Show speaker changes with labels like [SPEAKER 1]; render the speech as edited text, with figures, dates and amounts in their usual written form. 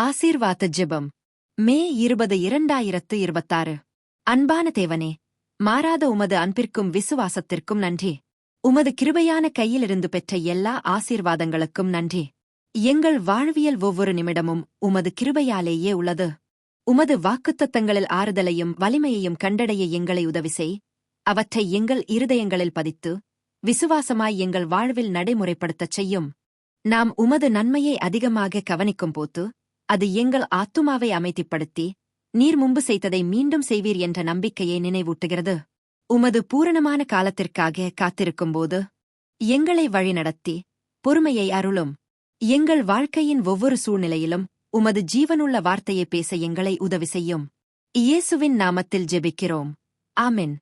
[SPEAKER 1] ஆசீர்வாத ஜெபம் மே 20 2026. அன்பான தேவனே, மாறாத உமது அன்பிற்கும் விசுவாசத்திற்கும் நன்றி. உமது கிருபையான கையிலிருந்து பெற்ற எல்லா ஆசீர்வாதங்களுக்கும் நன்றி. எங்கள் வாழ்வியல் ஒவ்வொரு நிமிடமும் உமது கிருபையாலேயே உள்ளது. உமது வாக்குத்தத்தங்களில் ஆறுதலையும் வலிமையையும் கண்டடைய எங்களை உதவி செய். அவற்றை எங்கள் இருதயங்களில் பதித்து விசுவாசமாய் எங்கள் வாழ்வில் நடைமுறைப்படுத்தச் செய்யும். நாம் உமது நன்மையை அதிகமாக கவனிக்கும் போது அது எங்கள் ஆத்துமாவை அமைதிப்படுத்தி நீர் முன்பு செய்ததை மீண்டும் செய்வீர் என்ற நம்பிக்கையை நினைவூட்டுகிறது. உமது பூரணமான காலத்திற்காக காத்திருக்கும்போது எங்களை வழிநடத்தி பொறுமையை அருளும். எங்கள் வாழ்க்கையின் ஒவ்வொரு சூழ்நிலையிலும் உமது ஜீவனுள்ள வார்த்தையை பேச எங்களை உதவி செய்யும். இயேசுவின் நாமத்தில் ஜெபிக்கிறோம். ஆமென்.